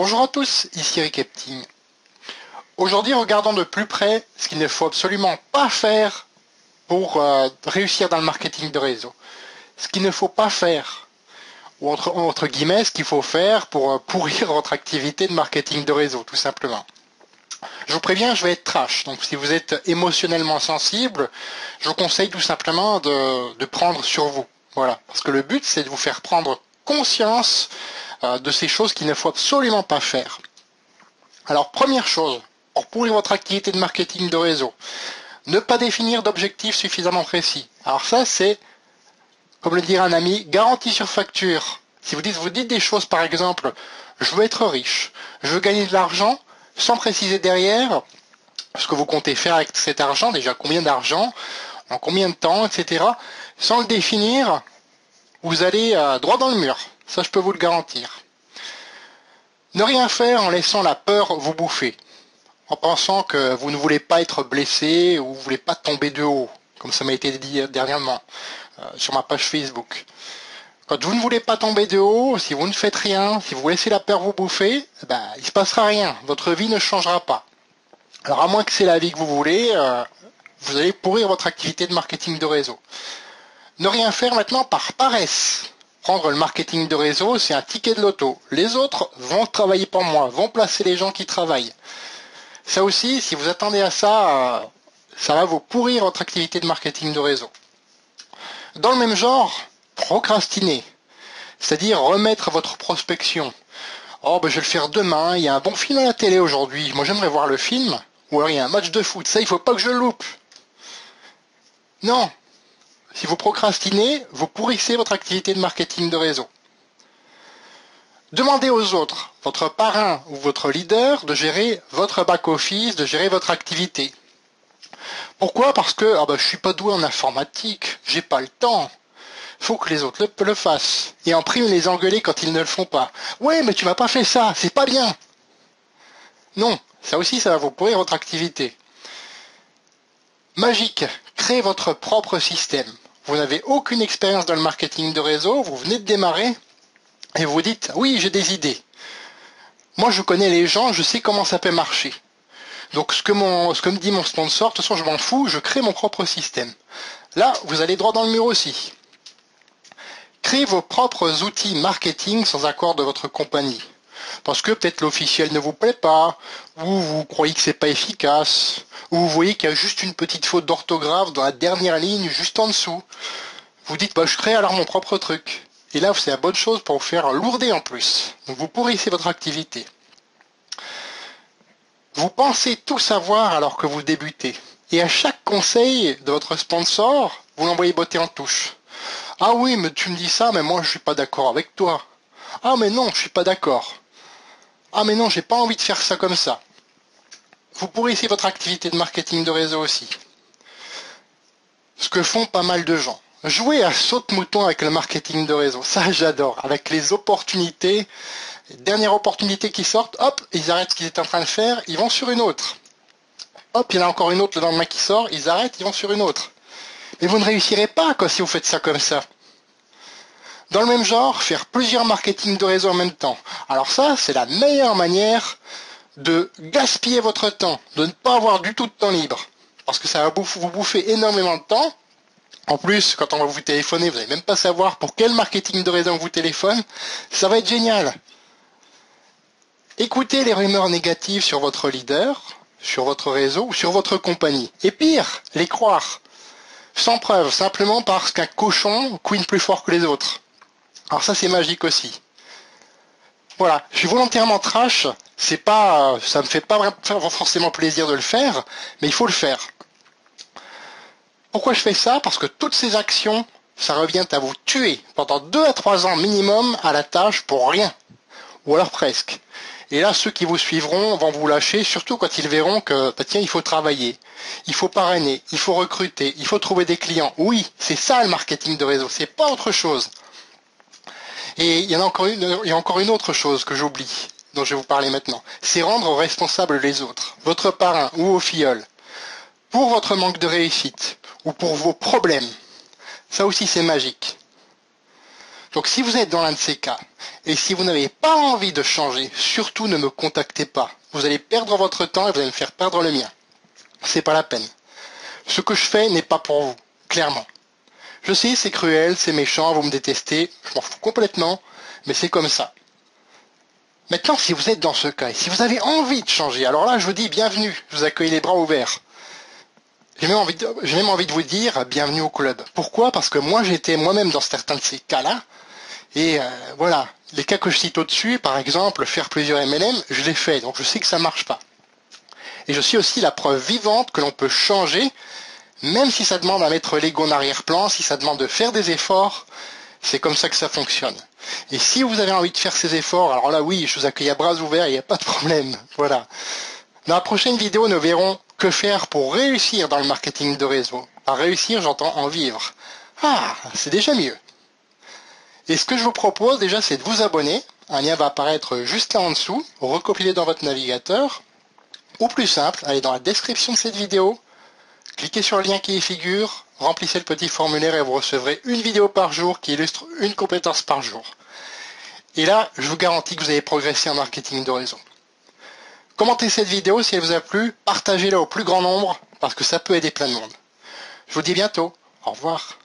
Bonjour à tous, ici Rick Epting. Aujourd'hui, regardons de plus près ce qu'il ne faut absolument pas faire pour réussir dans le marketing de réseau. Ce qu'il ne faut pas faire, ou entre guillemets, ce qu'il faut faire pour pourrir votre activité de marketing de réseau, tout simplement. Je vous préviens, je vais être trash. Donc si vous êtes émotionnellement sensible, je vous conseille tout simplement de prendre sur vous. Voilà. Parce que le but, c'est de vous faire prendre conscience de ces choses qu'il ne faut absolument pas faire. Alors, première chose, pour pourrir votre activité de marketing de réseau, ne pas définir d'objectifs suffisamment précis. Alors ça, c'est, comme le dirait un ami, garantie sur facture. Si vous dites des choses, par exemple, je veux être riche, je veux gagner de l'argent, sans préciser derrière ce que vous comptez faire avec cet argent, déjà combien d'argent, en combien de temps, etc. Sans le définir, vous allez droit dans le mur. Ça, je peux vous le garantir. Ne rien faire en laissant la peur vous bouffer, en pensant que vous ne voulez pas être blessé ou vous ne voulez pas tomber de haut, comme ça m'a été dit dernièrement sur ma page Facebook. Quand vous ne voulez pas tomber de haut, si vous ne faites rien, si vous laissez la peur vous bouffer, il ne se passera rien, votre vie ne changera pas. Alors à moins que c'est la vie que vous voulez, vous allez pourrir votre activité de marketing de réseau. Ne rien faire maintenant par paresse. Prendre le marketing de réseau, c'est un ticket de loto. Les autres vont travailler pour moi, vont placer les gens qui travaillent. Ça aussi, si vous attendez à ça, ça va vous pourrir votre activité de marketing de réseau. Dans le même genre, procrastiner. C'est-à-dire remettre votre prospection. Oh, je vais le faire demain, il y a un bon film à la télé aujourd'hui. Moi, j'aimerais voir le film. Ou alors, il y a un match de foot. Ça, il faut pas que je le loupe. Non. Si vous procrastinez, vous pourrissez votre activité de marketing de réseau. Demandez aux autres, votre parrain ou votre leader, de gérer votre back-office, de gérer votre activité. Pourquoi ? Parce que je suis pas doué en informatique, j'ai pas le temps. Faut que les autres le fassent. Et en prime les engueuler quand ils ne le font pas. Ouais, mais tu m'as pas fait ça, c'est pas bien. Non, ça aussi, ça va vous pourrir votre activité. Magique, créez votre propre système. Vous n'avez aucune expérience dans le marketing de réseau, vous venez de démarrer, et vous dites, oui, j'ai des idées. Moi, je connais les gens, je sais comment ça peut marcher. Donc, ce que me dit mon sponsor, de toute façon, je m'en fous, je crée mon propre système. Là, vous allez droit dans le mur aussi. Créez vos propres outils marketing sans accord de votre compagnie. Parce que peut-être l'officiel ne vous plaît pas, ou vous croyez que c'est pas efficace, ou vous voyez qu'il y a juste une petite faute d'orthographe dans la dernière ligne, juste en dessous. Vous dites, je crée alors mon propre truc. Et là, c'est la bonne chose pour vous faire lourder en plus. Donc vous pourrissez votre activité. Vous pensez tout savoir alors que vous débutez. Et à chaque conseil de votre sponsor, vous l'envoyez botter en touche. Ah oui, mais tu me dis ça, mais moi je suis pas d'accord avec toi. Ah mais non, je suis pas d'accord. Ah mais non, j'ai pas envie de faire ça comme ça. Vous pourrissez votre activité de marketing de réseau aussi. Ce que font pas mal de gens. Jouer à saute-mouton avec le marketing de réseau, ça j'adore. Avec les opportunités, les dernières opportunités qui sortent, hop, ils arrêtent ce qu'ils étaient en train de faire, ils vont sur une autre. Hop, il y en a encore une autre le lendemain qui sort, ils arrêtent, ils vont sur une autre. Mais vous ne réussirez pas si vous faites ça comme ça. Dans le même genre, faire plusieurs marketing de réseau en même temps. Alors ça, c'est la meilleure manière de gaspiller votre temps, de ne pas avoir du tout de temps libre. Parce que ça va vous bouffer énormément de temps. En plus, quand on va vous téléphoner, vous n'allez même pas savoir pour quel marketing de réseau on vous téléphone. Ça va être génial. Écoutez les rumeurs négatives sur votre leader, sur votre réseau ou sur votre compagnie. Et pire, les croire. Sans preuve, simplement parce qu'un cochon couine plus fort que les autres. Alors ça, c'est magique aussi. Voilà, je suis volontairement trash. Ça me fait pas forcément plaisir de le faire, mais il faut le faire. Pourquoi je fais ça ? Parce que toutes ces actions, ça revient à vous tuer pendant 2 à 3 ans minimum à la tâche pour rien. Ou alors presque. Et là, ceux qui vous suivront vont vous lâcher, surtout quand ils verront que, tiens, il faut travailler, il faut parrainer, il faut recruter, il faut trouver des clients. Oui, c'est ça le marketing de réseau, c'est pas autre chose. Et il y a encore une autre chose que j'oublie, dont je vais vous parler maintenant. C'est rendre responsables les autres, votre parrain ou vos filleuls, pour votre manque de réussite ou pour vos problèmes. Ça aussi, c'est magique. Donc si vous êtes dans l'un de ces cas, et si vous n'avez pas envie de changer, surtout ne me contactez pas. Vous allez perdre votre temps et vous allez me faire perdre le mien. C'est pas la peine. Ce que je fais n'est pas pour vous, clairement. Je sais, c'est cruel, c'est méchant, vous me détestez, je m'en fous complètement, mais c'est comme ça. Maintenant, si vous êtes dans ce cas, et si vous avez envie de changer, alors là, je vous dis bienvenue, je vous accueille les bras ouverts. J'ai même envie de vous dire bienvenue au club. Pourquoi? Parce que moi, j'étais moi-même dans certains de ces cas-là, et voilà, les cas que je cite au-dessus, par exemple, faire plusieurs MLM, je l'ai fait, donc je sais que ça marche pas. Et je suis aussi la preuve vivante que l'on peut changer, même si ça demande à mettre l'ego en arrière-plan, si ça demande de faire des efforts, c'est comme ça que ça fonctionne. Et si vous avez envie de faire ces efforts, alors là oui, je vous accueille à bras ouverts, il n'y a pas de problème. Voilà. Dans la prochaine vidéo, nous verrons que faire pour réussir dans le marketing de réseau. Par réussir, j'entends en vivre. Ah, c'est déjà mieux. Et ce que je vous propose déjà, c'est de vous abonner. Un lien va apparaître juste là en dessous. Recopiez-le dans votre navigateur. Ou plus simple, allez dans la description de cette vidéo, cliquez sur le lien qui y figure, remplissez le petit formulaire et vous recevrez une vidéo par jour qui illustre une compétence par jour. Et là, je vous garantis que vous allez progresser en marketing de réseau. Commentez cette vidéo si elle vous a plu, partagez-la au plus grand nombre, parce que ça peut aider plein de monde. Je vous dis bientôt. Au revoir.